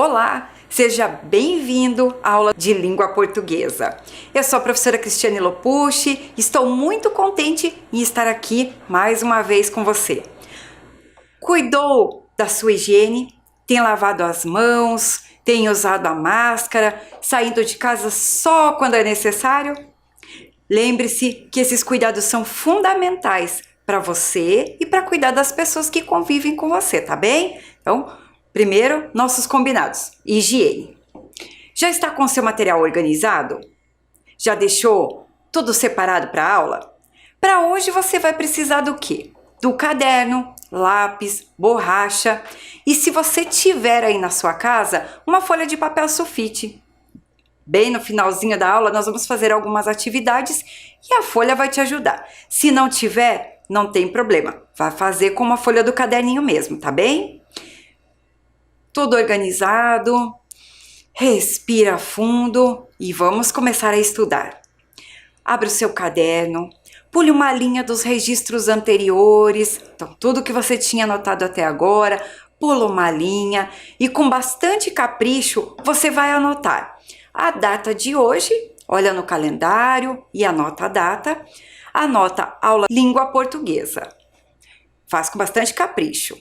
Olá, seja bem-vindo à aula de língua portuguesa. Eu sou a professora Cristiane Lopucci, estou muito contente em estar aqui mais uma vez com você. Cuidou da sua higiene? Tem lavado as mãos? Tem usado a máscara? Saindo de casa só quando é necessário? Lembre-se que esses cuidados são fundamentais para você e para cuidar das pessoas que convivem com você, tá bem? Então, primeiro, nossos combinados. Higiene. Já está com seu material organizado? Já deixou tudo separado para a aula? Para hoje você vai precisar do quê? Do caderno, lápis, borracha e, se você tiver aí na sua casa, uma folha de papel sulfite. Bem no finalzinho da aula nós vamos fazer algumas atividades e a folha vai te ajudar. Se não tiver, não tem problema. Vai fazer com uma folha do caderninho mesmo, tá bem? Tudo organizado, respira fundo e vamos começar a estudar. Abre o seu caderno, pule uma linha dos registros anteriores, então tudo que você tinha anotado até agora, pula uma linha e com bastante capricho você vai anotar a data de hoje, olha no calendário e anota a data, anota aula língua portuguesa. Faz com bastante capricho.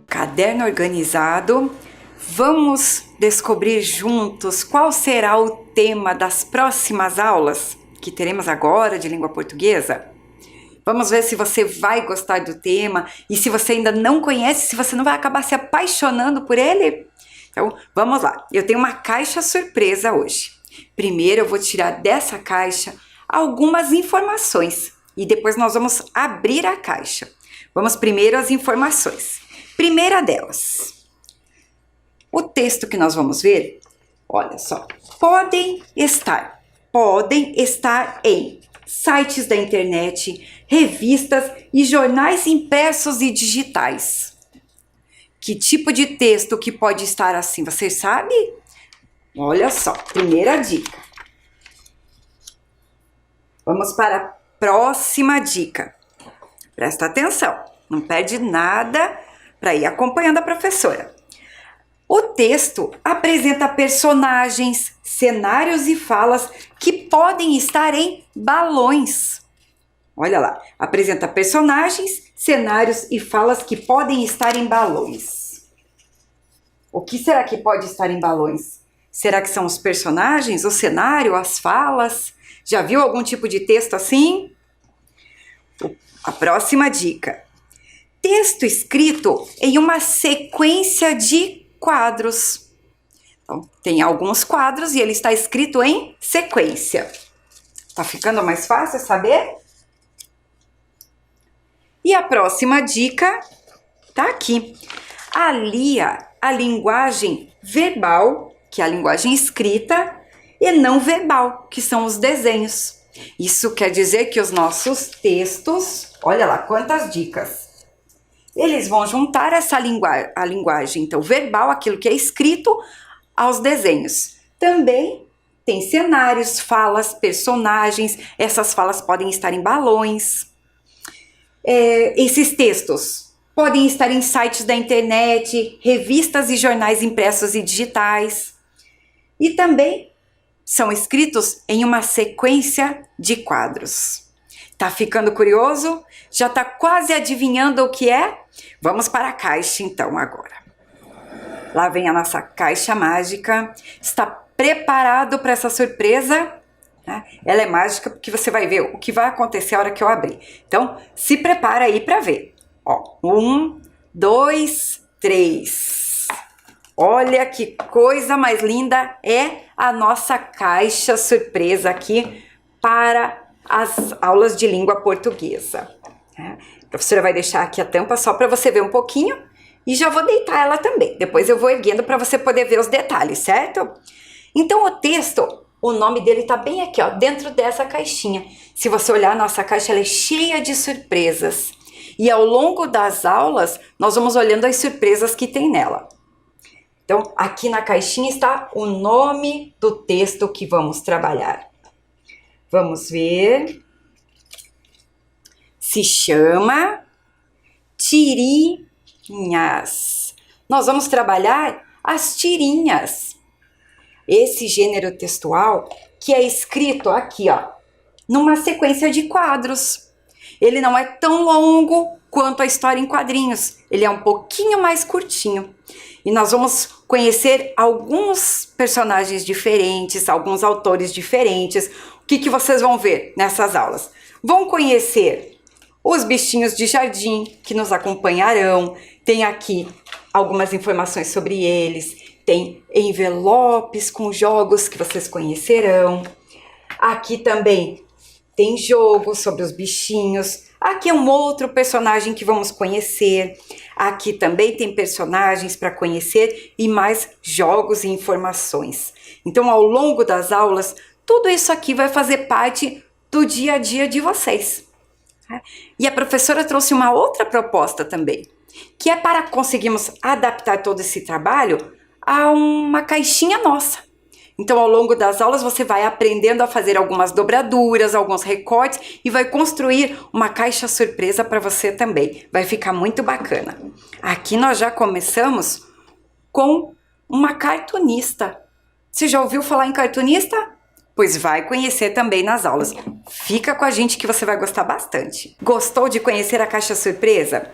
Caderno organizado, vamos descobrir juntos qual será o tema das próximas aulas que teremos agora de língua portuguesa? Vamos ver se você vai gostar do tema e, se você ainda não conhece, se você não vai acabar se apaixonando por ele? Então, vamos lá. Eu tenho uma caixa surpresa hoje. Primeiro eu vou tirar dessa caixa algumas informações e depois nós vamos abrir a caixa. Vamos primeiro às informações. Primeira delas, o texto que nós vamos ver, olha só, podem estar em sites da internet, revistas e jornais impressos e digitais. Que tipo de texto que pode estar assim, você sabe? Olha só, primeira dica. Vamos para a próxima dica. Presta atenção, não perde nada para ir acompanhando a professora. O texto apresenta personagens, cenários e falas que podem estar em balões. Olha lá, apresenta personagens, cenários e falas que podem estar em balões. O que será que pode estar em balões? Será que são os personagens, o cenário, as falas? Já viu algum tipo de texto assim? A próxima dica. Texto escrito em uma sequência de quadros. Então, tem alguns quadros e ele está escrito em sequência. Tá ficando mais fácil saber? E a próxima dica tá aqui. Alia a linguagem verbal, que é a linguagem escrita, e não verbal, que são os desenhos. Isso quer dizer que os nossos textos, olha lá quantas dicas. Eles vão juntar a linguagem, então, verbal, aquilo que é escrito, aos desenhos. Também tem cenários, falas, personagens. Essas falas podem estar em balões. Esses textos podem estar em sites da internet, revistas e jornais impressos e digitais. E também são escritos em uma sequência de quadros. Tá ficando curioso? Já tá quase adivinhando o que é? Vamos para a caixa então agora. Lá vem a nossa caixa mágica. Está preparado para essa surpresa? Ela é mágica porque você vai ver o que vai acontecer a hora que eu abrir. Então, se prepara aí para ver. Ó, 1, 2, 3. Olha que coisa mais linda é a nossa caixa surpresa aqui para as aulas de língua portuguesa. A professora vai deixar aqui a tampa só para você ver um pouquinho e já vou deitar ela também. Depois eu vou erguendo para você poder ver os detalhes, certo? Então o texto, o nome dele tá bem aqui, ó, dentro dessa caixinha. Se você olhar, a nossa caixa ela é cheia de surpresas. E ao longo das aulas, nós vamos olhando as surpresas que tem nela. Então, aqui na caixinha está o nome do texto que vamos trabalhar. Vamos ver. Se chama Tirinhas. Nós vamos trabalhar as tirinhas. Esse gênero textual que é escrito aqui, ó, numa sequência de quadros. Ele não é tão longo quanto a história em quadrinhos. Ele é um pouquinho mais curtinho. E nós vamos conhecer alguns personagens diferentes, alguns autores diferentes. O que vocês vão ver nessas aulas? Vão conhecer os bichinhos de jardim que nos acompanharão. Tem aqui algumas informações sobre eles. Tem envelopes com jogos que vocês conhecerão. Aqui também tem jogos sobre os bichinhos. Aqui é um outro personagem que vamos conhecer. Aqui também tem personagens para conhecer e mais jogos e informações. Então, ao longo das aulas, tudo isso aqui vai fazer parte do dia a dia de vocês. E a professora trouxe uma outra proposta também, que é para conseguirmos adaptar todo esse trabalho a uma caixinha nossa. Então, ao longo das aulas, você vai aprendendo a fazer algumas dobraduras, alguns recortes e vai construir uma caixa surpresa para você também. Vai ficar muito bacana. Aqui nós já começamos com uma cartunista. Você já ouviu falar em cartunista? Pois vai conhecer também nas aulas. Fica com a gente que você vai gostar bastante. Gostou de conhecer a caixa surpresa?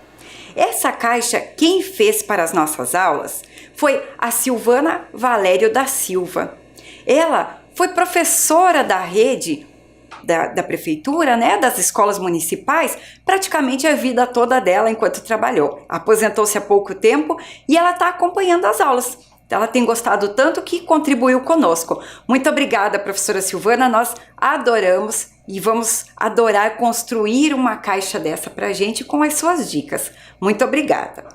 Essa caixa, quem fez para as nossas aulas foi a Silvana Valério da Silva. Ela foi professora da rede da prefeitura, né, das escolas municipais, praticamente a vida toda dela enquanto trabalhou. Aposentou-se há pouco tempo e ela está acompanhando as aulas. Ela tem gostado tanto que contribuiu conosco. Muito obrigada, professora Silvana, nós adoramos e vamos adorar construir uma caixa dessa para a gente com as suas dicas. Muito obrigada.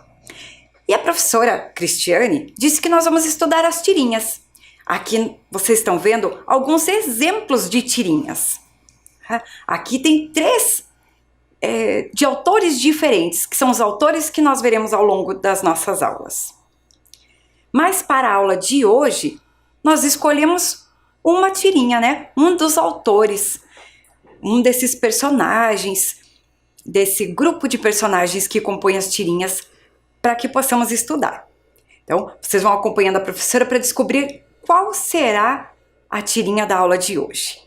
E a professora Cristiane disse que nós vamos estudar as tirinhas. Aqui vocês estão vendo alguns exemplos de tirinhas. Aqui tem 3 de autores diferentes, que são os autores que nós veremos ao longo das nossas aulas. Mas para a aula de hoje, nós escolhemos uma tirinha, né? Um dos autores, um desses personagens, desse grupo de personagens que compõem as tirinhas, para que possamos estudar. Então, vocês vão acompanhando a professora para descobrir qual será a tirinha da aula de hoje.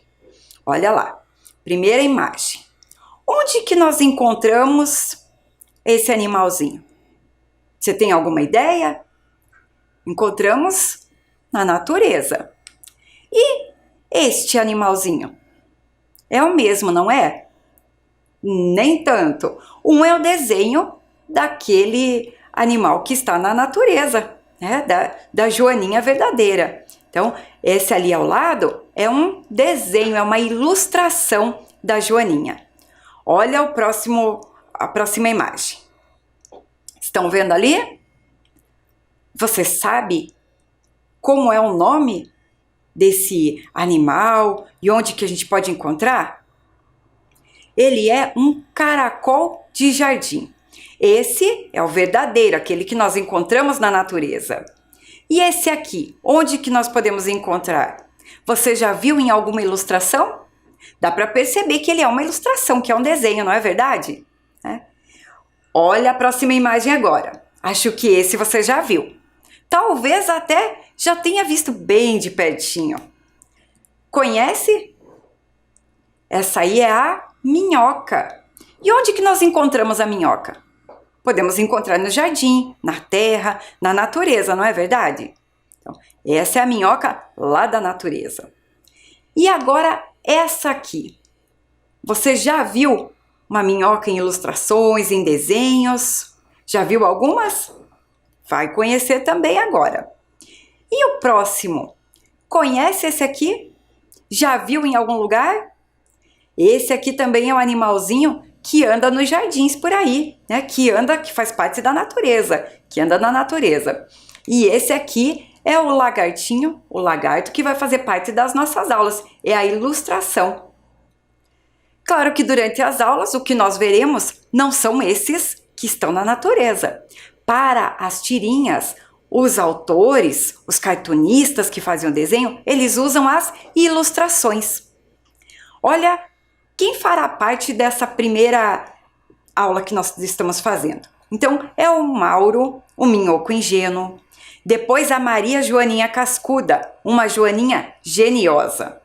Olha lá, primeira imagem. Onde que nós encontramos esse animalzinho? Você tem alguma ideia? Encontramos na natureza. E este animalzinho? É o mesmo, não é? Nem tanto. Um é o desenho daquele animal que está na natureza, né? Da Joaninha verdadeira. Então, esse ali ao lado é um desenho, é uma ilustração da Joaninha. Olha a próxima imagem. Estão vendo ali? Você sabe como é o nome desse animal e onde que a gente pode encontrar? Ele é um caracol de jardim. Esse é o verdadeiro, aquele que nós encontramos na natureza. E esse aqui, onde que nós podemos encontrar? Você já viu em alguma ilustração? Dá para perceber que ele é uma ilustração, que é um desenho, não é verdade? Olha a próxima imagem agora. Acho que esse você já viu. Talvez até já tenha visto bem de pertinho. Conhece? Essa aí é a minhoca. E onde que nós encontramos a minhoca? Podemos encontrar no jardim, na terra, na natureza, não é verdade? Então, essa é a minhoca lá da natureza. E agora essa aqui. Você já viu uma minhoca em ilustrações, em desenhos? Já viu algumas? Vai conhecer também agora. E o próximo? Conhece esse aqui? Já viu em algum lugar? Esse aqui também é um animalzinho que anda nos jardins por aí, né? Que faz parte da natureza, que anda na natureza. E esse aqui é o lagartinho, o lagarto, que vai fazer parte das nossas aulas. É a ilustração. Claro que durante as aulas o que nós veremos não são esses que estão na natureza. Para as tirinhas, os autores, os cartunistas que faziam desenho, eles usam as ilustrações. Olha, quem fará parte dessa primeira aula que nós estamos fazendo? Então, é o Mauro, o Minhoco Ingênuo. Depois a Maria Joaninha Cascuda, uma joaninha geniosa.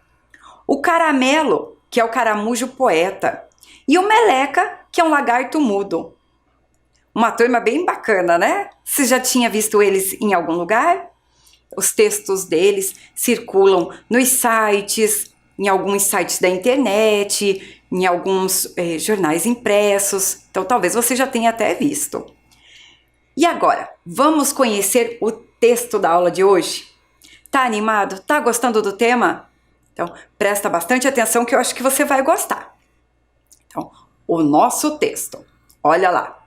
O Caramelo, que é o caramujo poeta. E o Meleca, que é um lagarto mudo. Uma turma bem bacana, né? Você já tinha visto eles em algum lugar? Os textos deles circulam nos sites, em alguns sites da internet, em alguns jornais impressos. Então, talvez você já tenha até visto. E agora, vamos conhecer o texto da aula de hoje? Tá animado? Tá gostando do tema? Então, presta bastante atenção que eu acho que você vai gostar. Então, o nosso texto. Olha lá.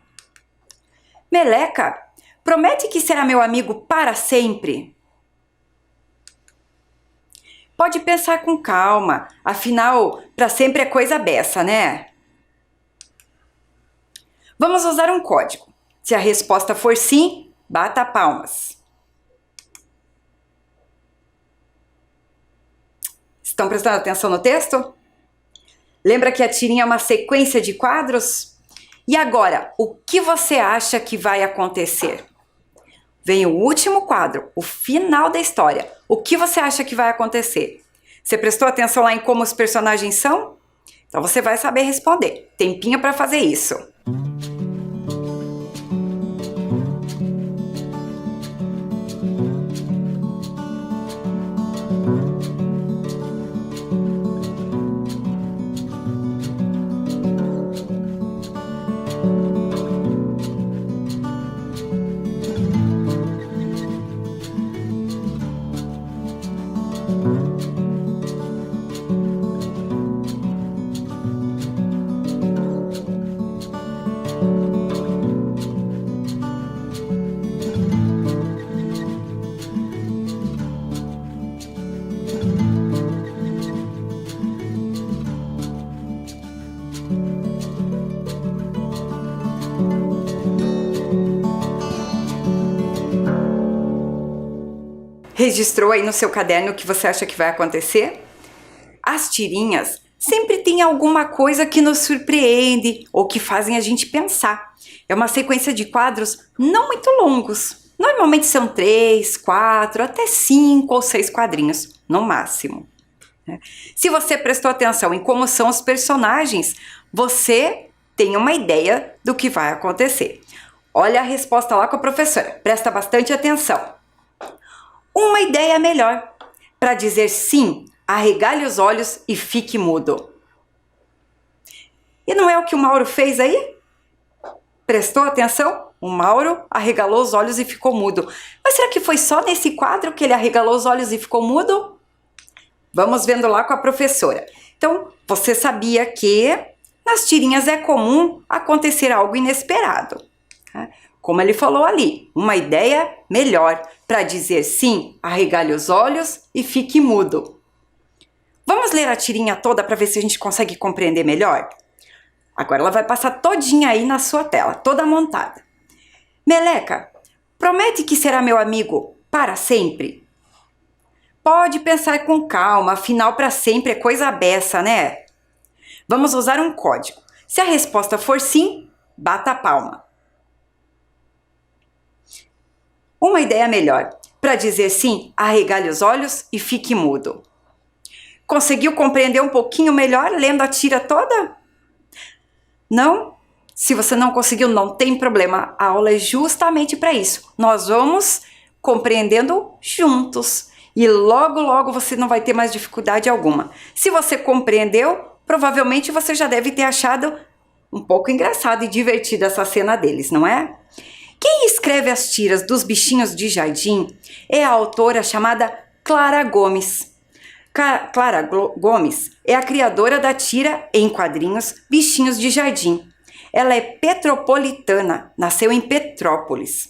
Meleca, promete que será meu amigo para sempre? Pode pensar com calma, afinal, para sempre é coisa beça, né? Vamos usar um código. Se a resposta for sim, bata palmas. Estão prestando atenção no texto? Lembra que a tirinha é uma sequência de quadros? E agora, o que você acha que vai acontecer? Vem o último quadro, o final da história. O que você acha que vai acontecer? Você prestou atenção lá em como os personagens são? Então você vai saber responder. Tempinho para fazer isso. Registrou aí no seu caderno o que você acha que vai acontecer? As tirinhas sempre têm alguma coisa que nos surpreende ou que fazem a gente pensar. É uma sequência de quadros não muito longos. Normalmente são 3, 4, até 5 ou 6 quadrinhos, no máximo. Se você prestou atenção em como são os personagens, você tem uma ideia do que vai acontecer. Olha a resposta lá com a professora. Presta bastante atenção. Uma ideia melhor. Para dizer sim, arregale os olhos e fique mudo. E não é o que o Mauro fez aí? Prestou atenção? O Mauro arregalou os olhos e ficou mudo. Mas será que foi só nesse quadro que ele arregalou os olhos e ficou mudo? Vamos vendo lá com a professora. Então, você sabia que nas tirinhas é comum acontecer algo inesperado. Como ele falou ali, uma ideia melhor. Para dizer sim, arregale os olhos e fique mudo. Vamos ler a tirinha toda para ver se a gente consegue compreender melhor? Agora ela vai passar todinha aí na sua tela, toda montada. Meleca, promete que será meu amigo para sempre? Pode pensar com calma, afinal para sempre é coisa beça, né? Vamos usar um código. Se a resposta for sim, bata a palma. Uma ideia melhor. Para dizer sim, arregale os olhos e fique mudo. Conseguiu compreender um pouquinho melhor lendo a tira toda? Não? Se você não conseguiu, não tem problema. A aula é justamente para isso. Nós vamos compreendendo juntos. E logo, logo você não vai ter mais dificuldade alguma. Se você compreendeu, provavelmente você já deve ter achado um pouco engraçado e divertido essa cena deles, não é? Quem escreve as tiras dos bichinhos de jardim é a autora chamada Clara Gomes. Clara Gomes é a criadora da tira em quadrinhos Bichinhos de Jardim. Ela é petropolitana, nasceu em Petrópolis,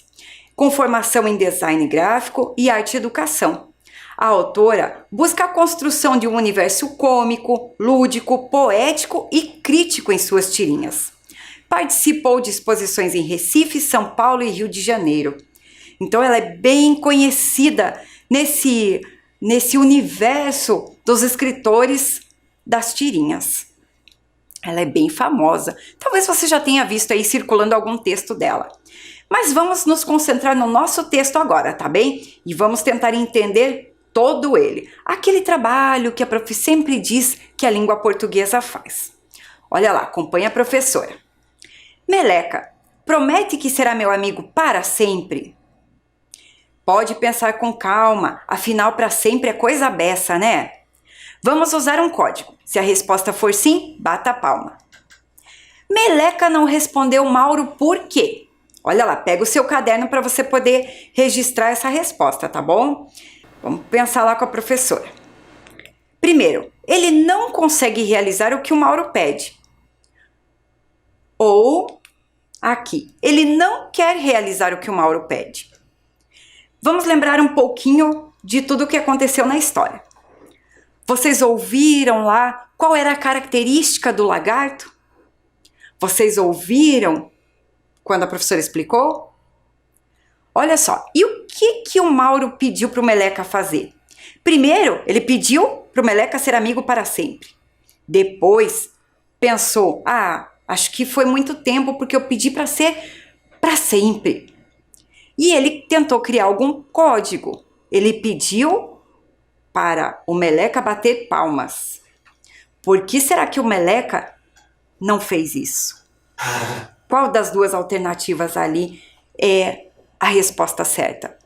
com formação em design gráfico e arte e educação. A autora busca a construção de um universo cômico, lúdico, poético e crítico em suas tirinhas. Participou de exposições em Recife, São Paulo e Rio de Janeiro. Então ela é bem conhecida nesse universo dos escritores das tirinhas. Ela é bem famosa. Talvez você já tenha visto aí circulando algum texto dela. Mas vamos nos concentrar no nosso texto agora, tá bem? E vamos tentar entender todo ele. Aquele trabalho que a prof sempre diz que a língua portuguesa faz. Olha lá, acompanha a professora. Meleca, promete que será meu amigo para sempre? Pode pensar com calma, afinal para sempre é coisa beça, né? Vamos usar um código. Se a resposta for sim, bata a palma. Meleca não respondeu Mauro por quê? Olha lá, pega o seu caderno para você poder registrar essa resposta, tá bom? Vamos pensar lá com a professora. Primeiro, ele não consegue realizar o que o Mauro pede. Ou, aqui, ele não quer realizar o que o Mauro pede. Vamos lembrar um pouquinho de tudo o que aconteceu na história. Vocês ouviram lá qual era a característica do lagarto? Vocês ouviram quando a professora explicou? Olha só, e o que o Mauro pediu para o Meleca fazer? Primeiro, ele pediu para o Meleca ser amigo para sempre. Depois, pensou, acho que foi muito tempo porque eu pedi para ser para sempre. E ele tentou criar algum código. Ele pediu para o Meleca bater palmas. Por que será que o Meleca não fez isso? Qual das duas alternativas ali é a resposta certa?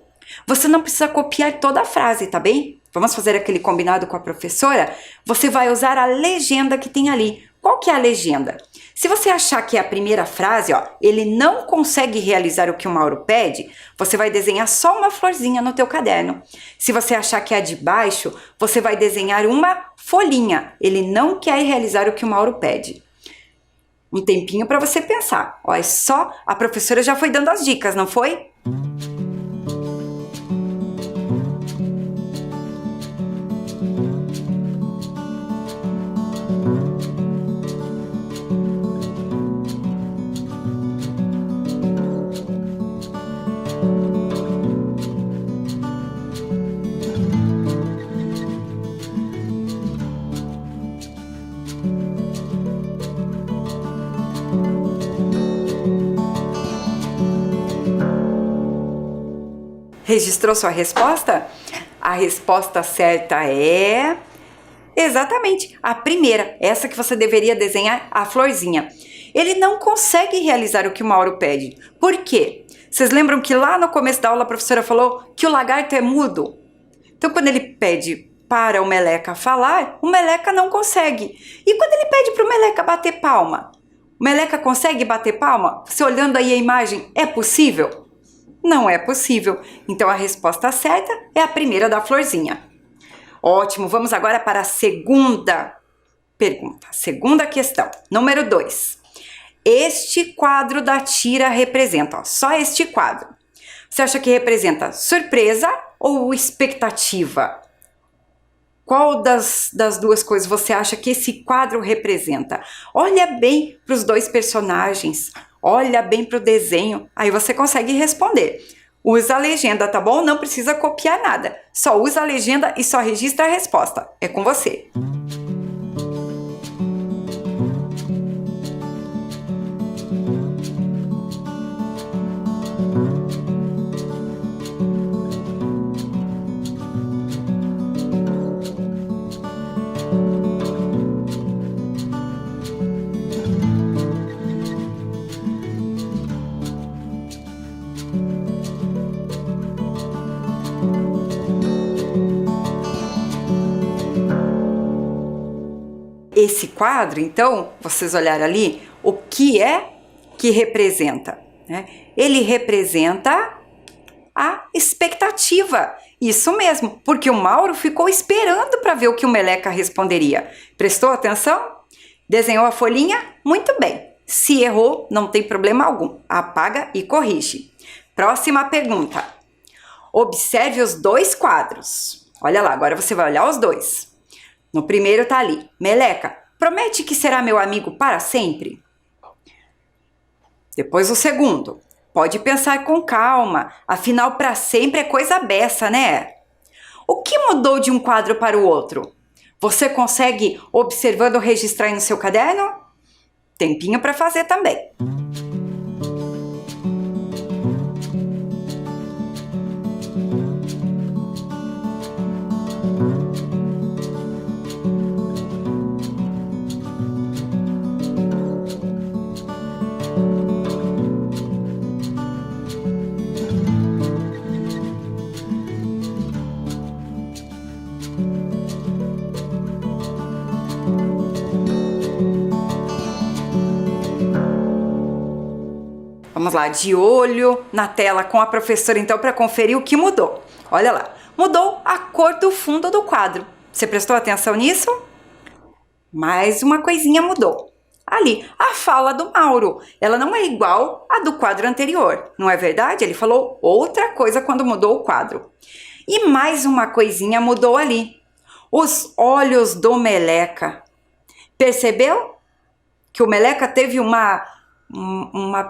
Você não precisa copiar toda a frase, tá bem? Vamos fazer aquele combinado com a professora? Você vai usar a legenda que tem ali. Qual que é a legenda? Se você achar que é a primeira frase, ele não consegue realizar o que o Mauro pede, você vai desenhar só uma florzinha no teu caderno. Se você achar que é a de baixo, você vai desenhar uma folhinha. Ele não quer realizar o que o Mauro pede. Um tempinho para você pensar. É só a professora já foi dando as dicas, não foi? Registrou sua resposta? A resposta certa é... exatamente, a primeira, essa que você deveria desenhar a florzinha. Ele não consegue realizar o que o Mauro pede. Por quê? Vocês lembram que lá no começo da aula a professora falou que o lagarto é mudo? Então quando ele pede para o Meleca falar, o Meleca não consegue. E quando ele pede para o Meleca bater palma? O Meleca consegue bater palma? Você olhando aí a imagem, é possível? Não é possível. Então a resposta certa é a primeira da florzinha. Ótimo, vamos agora para a segunda pergunta. Segunda questão, número 2. Este quadro da tira representa, só este quadro. Você acha que representa surpresa ou expectativa? Qual das duas coisas você acha que esse quadro representa? Olha bem para os dois personagens, olha bem para o desenho, aí você consegue responder. Usa a legenda, tá bom? Não precisa copiar nada. Só usa a legenda e só registra a resposta. É com você. Esse quadro, então, vocês olharam ali, o que é que representa? Né? Ele representa a expectativa. Isso mesmo, porque o Mauro ficou esperando para ver o que o Meleca responderia. Prestou atenção? Desenhou a folhinha? Muito bem. Se errou, não tem problema algum. Apaga e corrige. Próxima pergunta. Observe os dois quadros. Olha lá, agora você vai olhar os dois. No primeiro tá ali: Meleca, promete que será meu amigo para sempre? Depois o segundo: pode pensar com calma, afinal para sempre é coisa beça, né? O que mudou de um quadro para o outro? Você consegue observando ou registrar aí no seu caderno? Tempinho para fazer também. Vamos lá, de olho na tela com a professora então para conferir o que mudou. Olha lá, mudou a cor do fundo do quadro. Você prestou atenção nisso? Mais uma coisinha mudou. Ali, a fala do Mauro, ela não é igual à do quadro anterior, não é verdade? Ele falou outra coisa quando mudou o quadro. E mais uma coisinha mudou ali. Os olhos do Meleca. Percebeu que o Meleca teve uma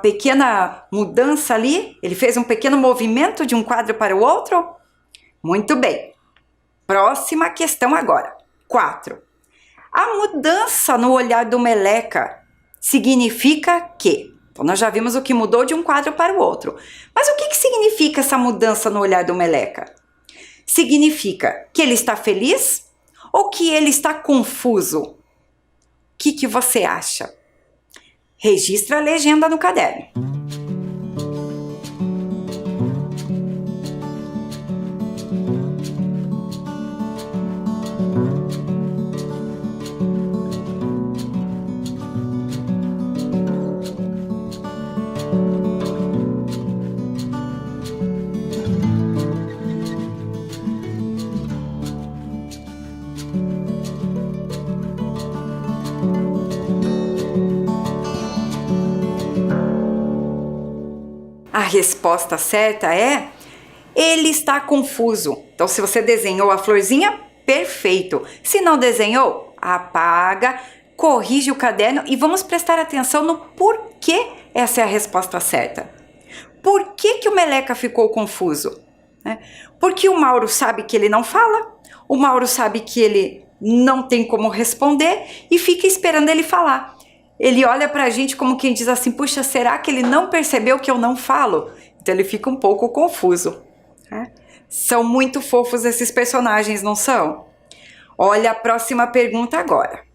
pequena mudança ali? Ele fez um pequeno movimento de um quadro para o outro? Muito bem. Próxima questão agora. 4. A mudança no olhar do Meleca significa que... Então, nós já vimos o que mudou de um quadro para o outro. Mas o que significa essa mudança no olhar do Meleca? Significa que ele está feliz ou que ele está confuso? O que você acha? Registra a legenda no caderno. A resposta certa é: ele está confuso. Então, se você desenhou a florzinha, perfeito. Se não desenhou, apaga, corrige o caderno e vamos prestar atenção no porquê essa é a resposta certa. Por que o Meleca ficou confuso? Porque o Mauro sabe que ele não fala, o Mauro sabe que ele não tem como responder e fica esperando ele falar. Ele olha pra gente como quem diz assim: puxa, será que ele não percebeu que eu não falo? Então ele fica um pouco confuso. São muito fofos esses personagens, não são? Olha a próxima pergunta agora.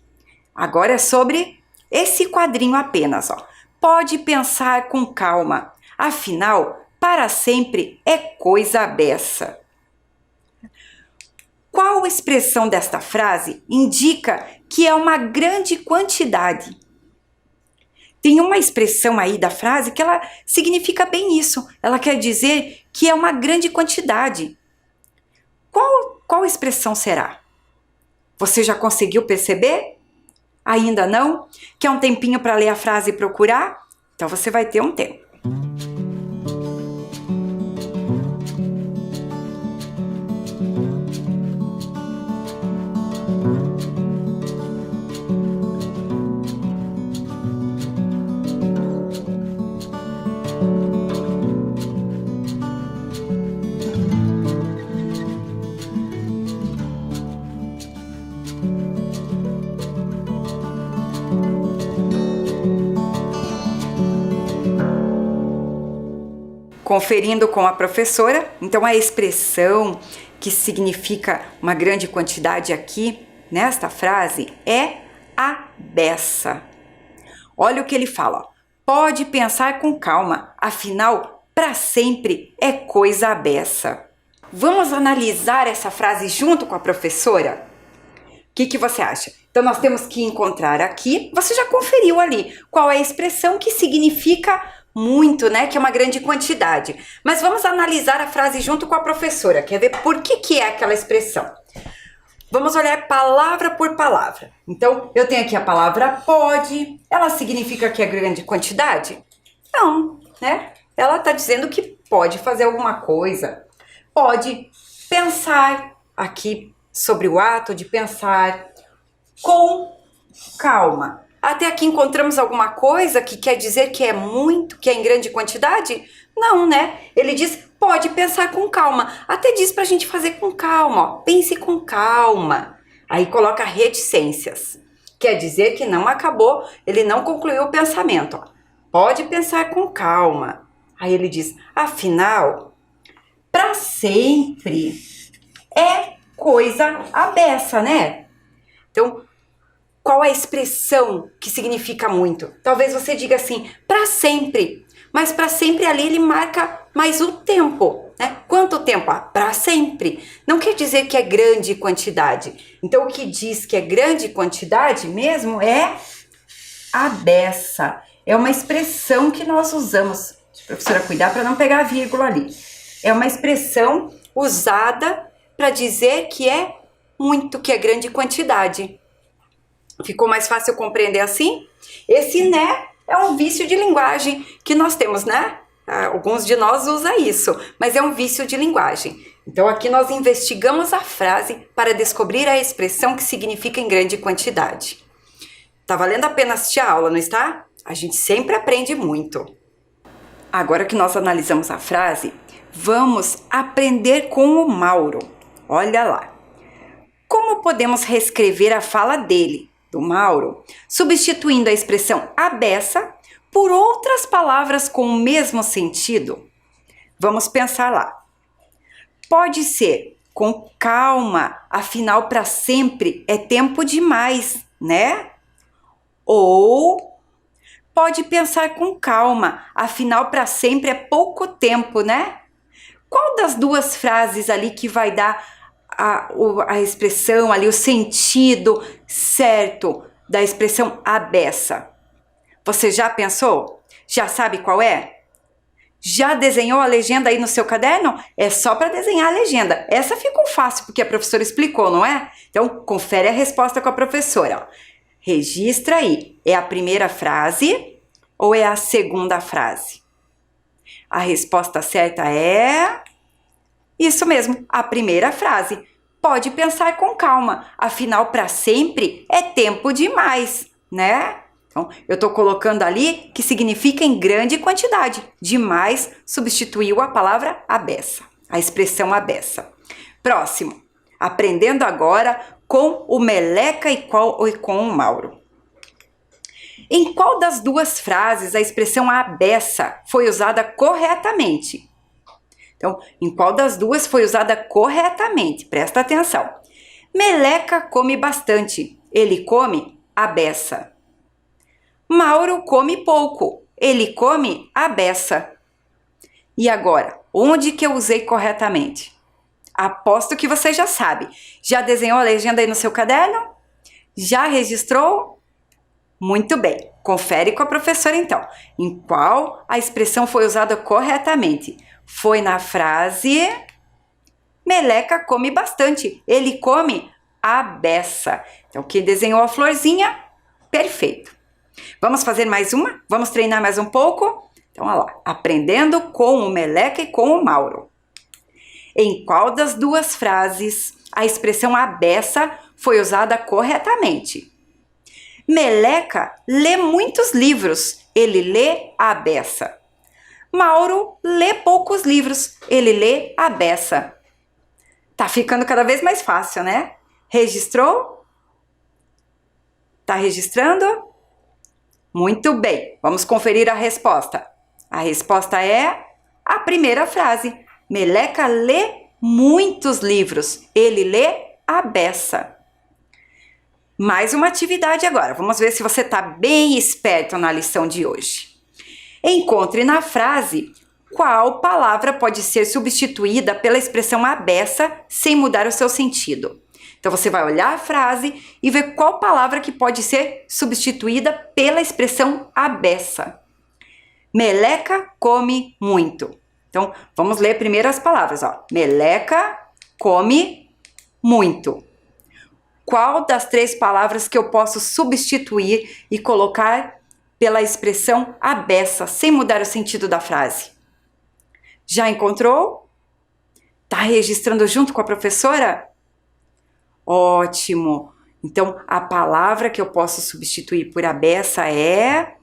Agora é sobre esse quadrinho apenas, ó. Pode pensar com calma, afinal, para sempre é coisa beça. Qual expressão desta frase indica que é uma grande quantidade? Tem uma expressão aí da frase que ela significa bem isso. Ela quer dizer que é uma grande quantidade. Qual expressão será? Você já conseguiu perceber? Ainda não? Quer um tempinho para ler a frase e procurar? Então você vai ter um tempo. Conferindo com a professora, então a expressão que significa uma grande quantidade aqui, nesta frase, é a beça. Olha o que ele fala, ó. Pode pensar com calma, afinal, para sempre é coisa beça. Vamos analisar essa frase junto com a professora? O que você acha? Então nós temos que encontrar aqui, você já conferiu ali, qual é a expressão que significa muito, né? Que é uma grande quantidade. Mas vamos analisar a frase junto com a professora. Quer ver por que é aquela expressão? Vamos olhar palavra por palavra. Então, eu tenho aqui a palavra pode. Ela significa que é grande quantidade? Não, né? Ela está dizendo que pode fazer alguma coisa. Pode pensar aqui sobre o ato de pensar com calma. Até aqui encontramos alguma coisa que quer dizer que é muito, que é em grande quantidade? Não, né? Ele diz, pode pensar com calma. Até diz pra gente fazer com calma, ó. Pense com calma. Aí coloca reticências. Quer dizer que não acabou, ele não concluiu o pensamento, ó. Pode pensar com calma. Aí ele diz, afinal, para sempre é coisa à beça, né? Então, qual a expressão que significa muito? Talvez você diga assim, para sempre. Mas para sempre ali ele marca mais o tempo, né? Quanto tempo? Ah, para sempre. Não quer dizer que é grande quantidade. Então, o que diz que é grande quantidade mesmo é a beça. É uma expressão que nós usamos. Deixa a professora cuidar para não pegar a vírgula ali. É uma expressão usada para dizer que é muito, que é grande quantidade. Ficou mais fácil compreender assim? Esse né é um vício de linguagem que nós temos, né? Alguns de nós usam isso, mas é um vício de linguagem. Então aqui nós investigamos a frase para descobrir a expressão que significa em grande quantidade. Tá valendo a pena assistir a aula, não está? A gente sempre aprende muito. Agora que nós analisamos a frase, vamos aprender com o Mauro. Olha lá. Como podemos reescrever a fala dele, do Mauro, substituindo a expressão à beça por outras palavras com o mesmo sentido? Vamos pensar lá. Pode ser com calma, afinal para sempre é tempo demais, né? Ou pode pensar com calma, afinal para sempre é pouco tempo, né? Qual das duas frases ali que vai dar a expressão ali, o sentido certo da expressão à beça? Você já pensou? Já sabe qual é? Já desenhou a legenda aí no seu caderno? É só para desenhar a legenda. Essa ficou fácil porque a professora explicou, não é? Então, confere a resposta com a professora. Registra aí. É a primeira frase ou é a segunda frase? A resposta certa é... isso mesmo, a primeira frase. Pode pensar com calma, afinal, para sempre é tempo demais, né? Então, eu estou colocando ali que significa em grande quantidade. Demais substituiu a palavra à beça, a expressão à beça. Próximo, aprendendo agora com o Meleca e com o Mauro. Em qual das duas frases a expressão à beça foi usada corretamente? Então, em qual das duas foi usada corretamente? Presta atenção. Meleca come bastante. Ele come a beça. Mauro come pouco. Ele come a beça. E agora, onde que eu usei corretamente? Aposto que você já sabe. Já desenhou a legenda aí no seu caderno? Já registrou? Muito bem. Confere com a professora então. Em qual a expressão foi usada corretamente? Foi na frase Meleca come bastante. Ele come a beça. Então, quem desenhou a florzinha, perfeito. Vamos fazer mais uma? Vamos treinar mais um pouco? Então, olha lá. Aprendendo com o Meleca e com o Mauro. Em qual das duas frases a expressão a beça foi usada corretamente? Meleca lê muitos livros. Ele lê a beça. Mauro lê poucos livros, ele lê a beça. Tá ficando cada vez mais fácil, né? Registrou? Tá registrando? Muito bem, vamos conferir a resposta. A resposta é a primeira frase. Meleca lê muitos livros, ele lê a beça. Mais uma atividade agora, vamos ver se você tá bem esperto na lição de hoje. Encontre na frase qual palavra pode ser substituída pela expressão à beça sem mudar o seu sentido. Então, você vai olhar a frase e ver qual palavra que pode ser substituída pela expressão à beça. Meleca come muito. Então, vamos ler primeiro as palavras, ó. Meleca come muito. Qual das 3 palavras que eu posso substituir e colocar pela expressão a beça, sem mudar o sentido da frase? Já encontrou? Tá registrando junto com a professora? Ótimo! Então, a palavra que eu posso substituir por a beça é...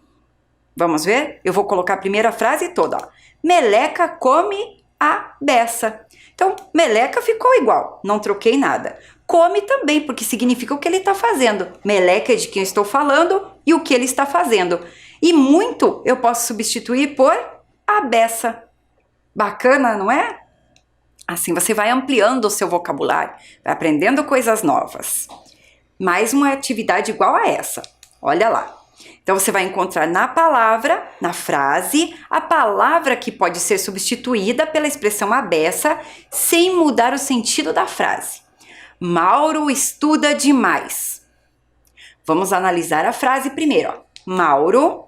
Vamos ver? Eu vou colocar a primeira frase toda, ó. Meleca come a beça. Então, meleca ficou igual, não troquei nada. Come também, porque significa o que ele está fazendo. Meleca é de quem eu estou falando e o que ele está fazendo. E muito eu posso substituir por a beça. Bacana, não é? Assim você vai ampliando o seu vocabulário, vai aprendendo coisas novas. Mais uma atividade igual a essa. Olha lá. Então, você vai encontrar na palavra, na frase, a palavra que pode ser substituída pela expressão a beça, sem mudar o sentido da frase. Mauro estuda demais. Vamos analisar a frase primeiro, ó. Mauro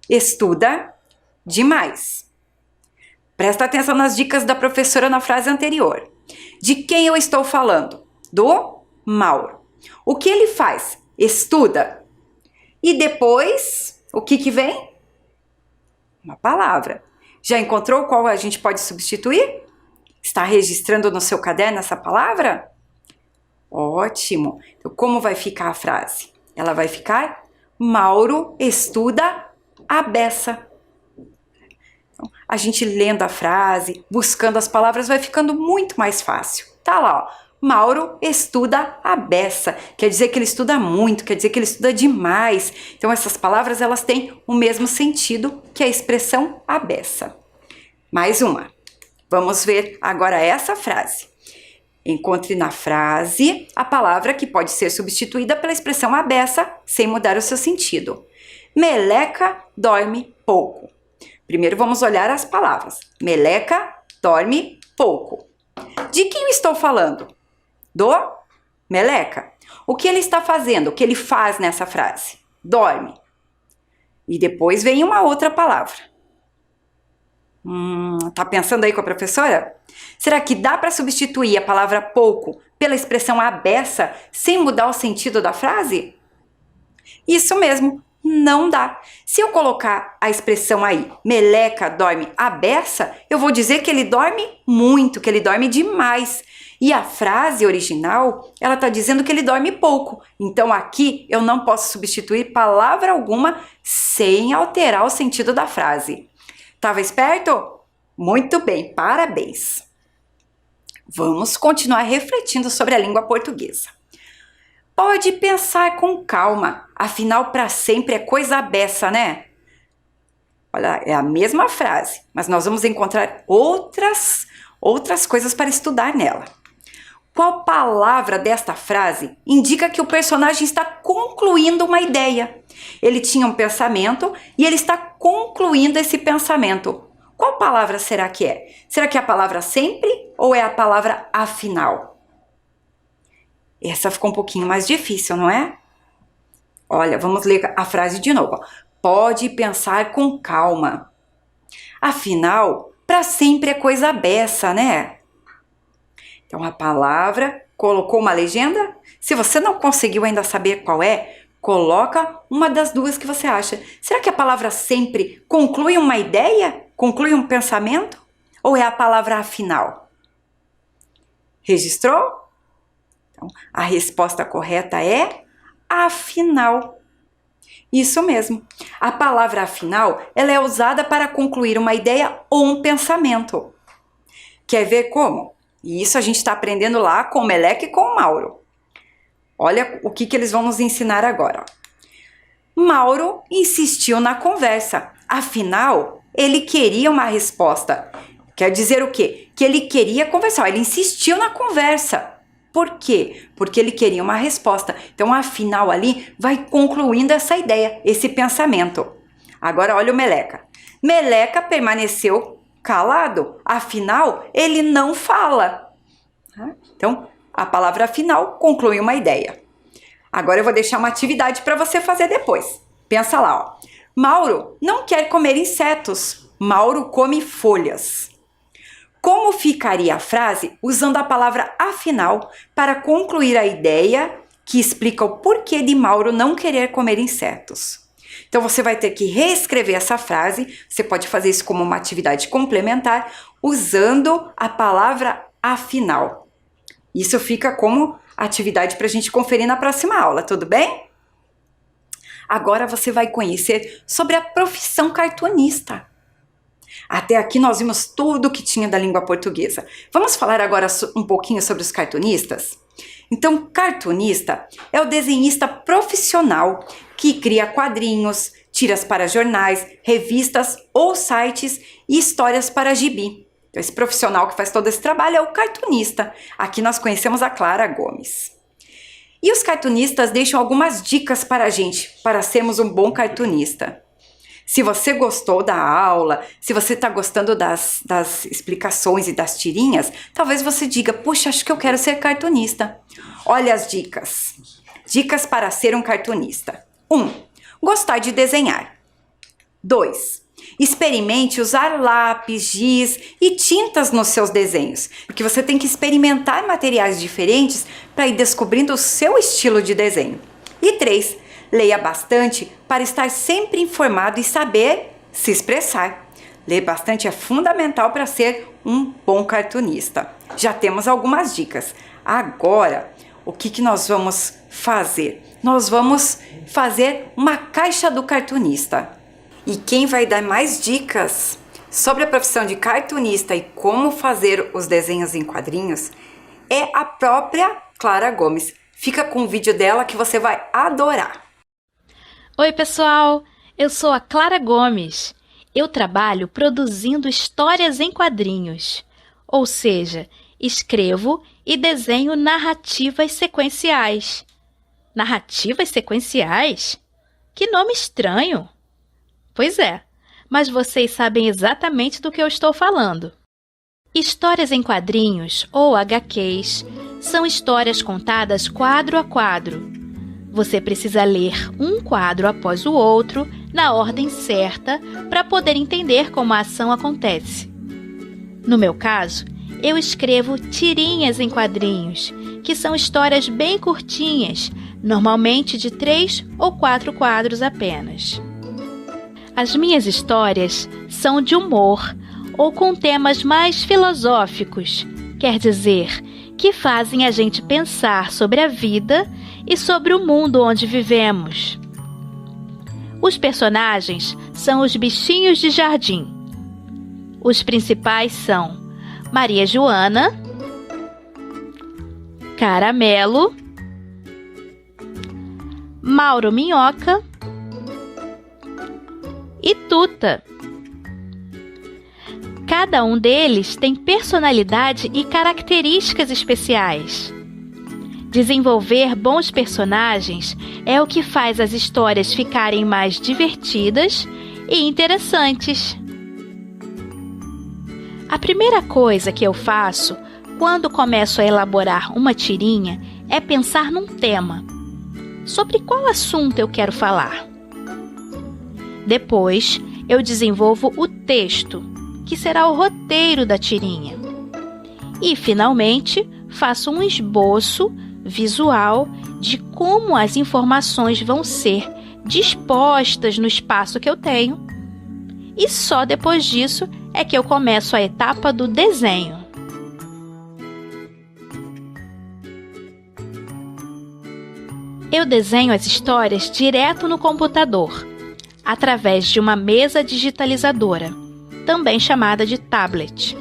estuda demais. Presta atenção nas dicas da professora na frase anterior. De quem eu estou falando? Do Mauro. O que ele faz? Estuda. E depois, o que vem? Uma palavra. Já encontrou qual a gente pode substituir? Está registrando no seu caderno essa palavra? Ótimo! Então, como vai ficar a frase? Ela vai ficar: Mauro estuda a beça. Então, a gente lendo a frase, buscando as palavras, vai ficando muito mais fácil. Tá lá, ó. Mauro estuda a beça, quer dizer que ele estuda muito, quer dizer que ele estuda demais. Então essas palavras elas têm o mesmo sentido que a expressão a beça. Mais uma. Vamos ver agora essa frase. Encontre na frase a palavra que pode ser substituída pela expressão a beça sem mudar o seu sentido. Meleca dorme pouco. Primeiro vamos olhar as palavras. Meleca dorme pouco. De quem eu estou falando? Do Meleca. O que ele está fazendo? O que ele faz nessa frase? Dorme. E depois vem uma outra palavra. Tá pensando aí com a professora? Será que dá para substituir a palavra pouco pela expressão a beça sem mudar o sentido da frase? Isso mesmo, não dá. Se eu colocar a expressão aí, Meleca dorme a beça, eu vou dizer que ele dorme muito, que ele dorme demais. E a frase original, ela está dizendo que ele dorme pouco. Então aqui eu não posso substituir palavra alguma sem alterar o sentido da frase. Tava esperto? Muito bem, parabéns! Vamos continuar refletindo sobre a língua portuguesa. Pode pensar com calma, afinal para sempre é coisa beça, né? Olha, é a mesma frase, mas nós vamos encontrar outras coisas para estudar nela. Qual palavra desta frase indica que o personagem está concluindo uma ideia? Ele tinha um pensamento e ele está concluindo esse pensamento. Qual palavra será que é? Será que é a palavra sempre ou é a palavra afinal? Essa ficou um pouquinho mais difícil, não é? Olha, vamos ler a frase de novo. Pode pensar com calma. Afinal, para sempre é coisa beça, né? Então, a palavra colocou uma legenda? Se você não conseguiu ainda saber qual é, coloca uma das duas que você acha. Será que a palavra sempre conclui uma ideia? Conclui um pensamento? Ou é a palavra afinal? Registrou? Então, a resposta correta é afinal. Isso mesmo. A palavra afinal, ela é usada para concluir uma ideia ou um pensamento. Quer ver como? E isso a gente está aprendendo lá com o Meleca e com o Mauro. Olha o que eles vão nos ensinar agora. Mauro insistiu na conversa. Afinal, ele queria uma resposta. Quer dizer o quê? Que ele queria conversar. Ele insistiu na conversa. Por quê? Porque ele queria uma resposta. Então, afinal, ali vai concluindo essa ideia, esse pensamento. Agora, olha o Meleca. Meleca permaneceu calado. Afinal, ele não fala. Então, a palavra afinal conclui uma ideia. Agora eu vou deixar uma atividade para você fazer depois. Pensa lá, ó. Mauro não quer comer insetos. Mauro come folhas. Como ficaria a frase usando a palavra afinal para concluir a ideia que explica o porquê de Mauro não querer comer insetos? Então você vai ter que reescrever essa frase. Você pode fazer isso como uma atividade complementar usando a palavra afinal. Isso fica como atividade para a gente conferir na próxima aula, tudo bem? Agora você vai conhecer sobre a profissão cartunista. Até aqui nós vimos tudo que tinha da língua portuguesa. Vamos falar agora um pouquinho sobre os cartunistas? Então, cartunista é o desenhista profissional que cria quadrinhos, tiras para jornais, revistas ou sites e histórias para gibi. Então, esse profissional que faz todo esse trabalho é o cartunista. Aqui nós conhecemos a Clara Gomes. E os cartunistas deixam algumas dicas para a gente, para sermos um bom cartunista. Se você gostou da aula, se você está gostando das explicações e das tirinhas, talvez você diga, puxa, acho que eu quero ser cartunista. Olha as dicas. Dicas para ser um cartunista. 1. Gostar de desenhar. 2. Experimente usar lápis, giz e tintas nos seus desenhos, porque você tem que experimentar materiais diferentes para ir descobrindo o seu estilo de desenho. E 3. Leia bastante para estar sempre informado e saber se expressar. Ler bastante é fundamental para ser um bom cartunista. Já temos algumas dicas. Agora, o que nós vamos fazer? Nós vamos fazer uma caixa do cartunista. E quem vai dar mais dicas sobre a profissão de cartunista e como fazer os desenhos em quadrinhos é a própria Clara Gomes. Fica com o vídeo dela que você vai adorar. Oi, pessoal! Eu sou a Clara Gomes. Eu trabalho produzindo histórias em quadrinhos, ou seja, escrevo e desenho narrativas sequenciais. Narrativas sequenciais? Que nome estranho! Pois é, mas vocês sabem exatamente do que eu estou falando. Histórias em quadrinhos, ou HQs, são histórias contadas quadro a quadro. Você precisa ler um quadro após o outro, na ordem certa, para poder entender como a ação acontece. No meu caso, eu escrevo tirinhas em quadrinhos, que são histórias bem curtinhas, normalmente de 3 ou 4 quadros apenas. As minhas histórias são de humor ou com temas mais filosóficos, quer dizer, que fazem a gente pensar sobre a vida e sobre o mundo onde vivemos. Os personagens são os bichinhos de jardim. Os principais são Maria Joana, Caramelo, Mauro Minhoca e Tuta. Cada um deles tem personalidade e características especiais. Desenvolver bons personagens é o que faz as histórias ficarem mais divertidas e interessantes. A primeira coisa que eu faço quando começo a elaborar uma tirinha é pensar num tema. Sobre qual assunto eu quero falar? Depois, eu desenvolvo o texto, que será o roteiro da tirinha. E, finalmente, faço um esboço visual de como as informações vão ser dispostas no espaço que eu tenho. E só depois disso é que eu começo a etapa do desenho. Eu desenho as histórias direto no computador, através de uma mesa digitalizadora, também chamada de tablet.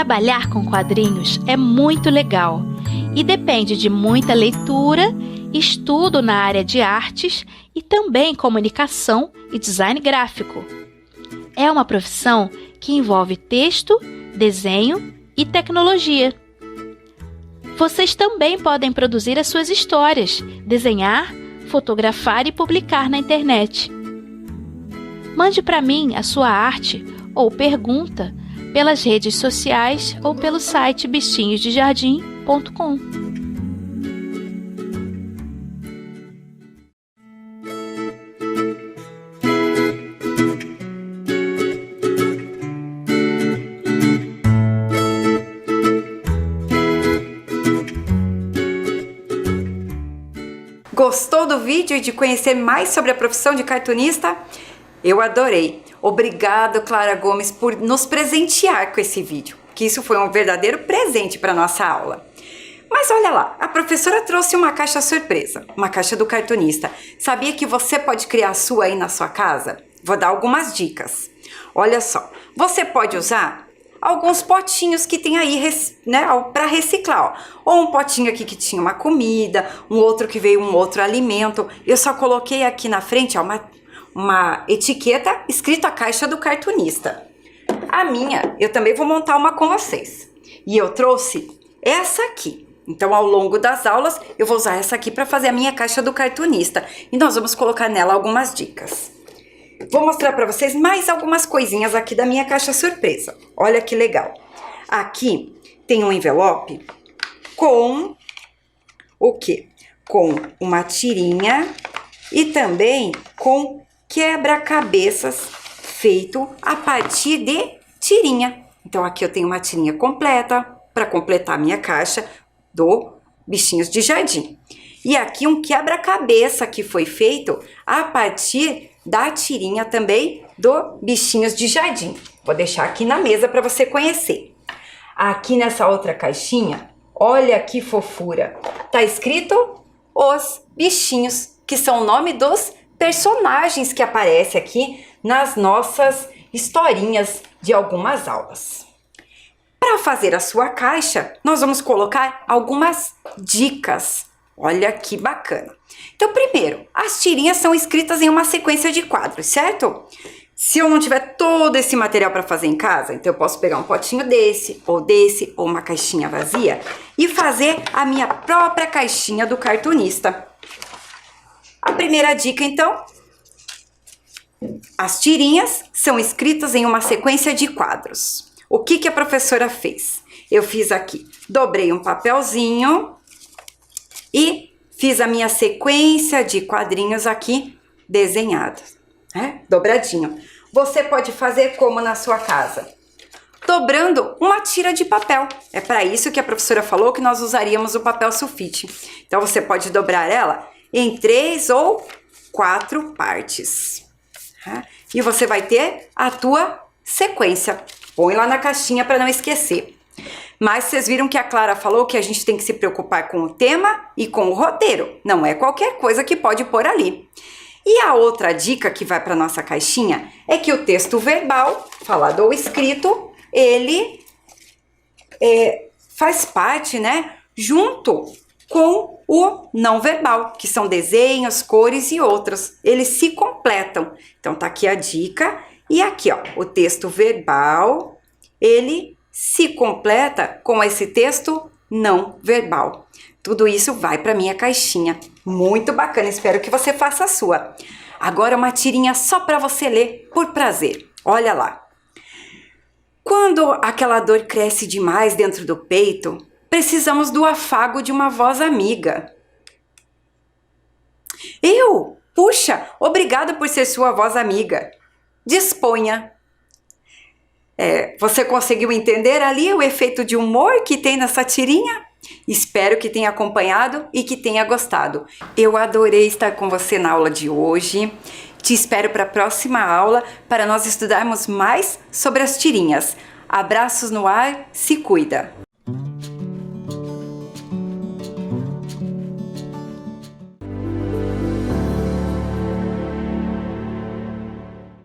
Trabalhar com quadrinhos é muito legal e depende de muita leitura, estudo na área de artes e também comunicação e design gráfico. É uma profissão que envolve texto, desenho e tecnologia. Vocês também podem produzir as suas histórias, desenhar, fotografar e publicar na internet. Mande para mim a sua arte ou pergunta pelas redes sociais ou pelo site bichinhosdejardim.com. Gostou do vídeo e de conhecer mais sobre a profissão de cartunista? Eu adorei! Obrigado, Clara Gomes, por nos presentear com esse vídeo, que isso foi um verdadeiro presente para nossa aula. Mas olha lá, a professora trouxe uma caixa surpresa, uma caixa do cartunista. Sabia que você pode criar a sua aí na sua casa? Vou dar algumas dicas. Olha só, você pode usar alguns potinhos que tem aí, né, para reciclar, ó. Ou um potinho aqui que tinha uma comida, um outro que veio um outro alimento. Eu só coloquei aqui na frente, ó, uma etiqueta escrita caixa do cartunista. A minha, eu também vou montar uma com vocês. E eu trouxe essa aqui. Então, ao longo das aulas, eu vou usar essa aqui para fazer a minha caixa do cartunista. E nós vamos colocar nela algumas dicas. Vou mostrar para vocês mais algumas coisinhas aqui da minha caixa surpresa. Olha que legal. Aqui tem um envelope com o quê? Com uma tirinha e também com quebra-cabeças feito a partir de tirinha. Então aqui eu tenho uma tirinha completa para completar a minha caixa do Bichinhos de Jardim. E aqui um quebra-cabeça que foi feito a partir da tirinha também do Bichinhos de Jardim. Vou deixar aqui na mesa para você conhecer. Aqui nessa outra caixinha, olha que fofura. Tá escrito Os Bichinhos, que são o nome dos personagens que aparecem aqui nas nossas historinhas de algumas aulas. Para fazer a sua caixa, nós vamos colocar algumas dicas. Olha que bacana. Então, primeiro, as tirinhas são escritas em uma sequência de quadros, certo? Se eu não tiver todo esse material para fazer em casa, então eu posso pegar um potinho desse, ou uma caixinha vazia e fazer a minha própria caixinha do cartunista. A primeira dica, então, as tirinhas são escritas em uma sequência de quadros. O que a professora fez? Eu fiz aqui, dobrei um papelzinho e fiz a minha sequência de quadrinhos aqui desenhados, né? Dobradinho. Você pode fazer como na sua casa? Dobrando uma tira de papel. É para isso que a professora falou que nós usaríamos o papel sulfite. Então, você pode dobrar ela em 3 ou 4 partes. Tá? E você vai ter a tua sequência. Põe lá na caixinha para não esquecer. Mas vocês viram que a Clara falou que a gente tem que se preocupar com o tema e com o roteiro. Não é qualquer coisa que pode pôr ali. E a outra dica que vai para nossa caixinha é que o texto verbal, falado ou escrito, ele faz parte, né, junto com o não verbal, que são desenhos, cores e outros. Eles se completam. Então tá aqui a dica e aqui, ó, o texto verbal, ele se completa com esse texto não verbal. Tudo isso vai para minha caixinha. Muito bacana, espero que você faça a sua. Agora uma tirinha só para você ler por prazer. Olha lá. Quando aquela dor cresce demais dentro do peito, precisamos do afago de uma voz amiga. Puxa, obrigada por ser sua voz amiga. Disponha. Você conseguiu entender ali o efeito de humor que tem nessa tirinha? Espero que tenha acompanhado e que tenha gostado. Eu adorei estar com você na aula de hoje. Te espero para a próxima aula para nós estudarmos mais sobre as tirinhas. Abraços no ar, se cuida!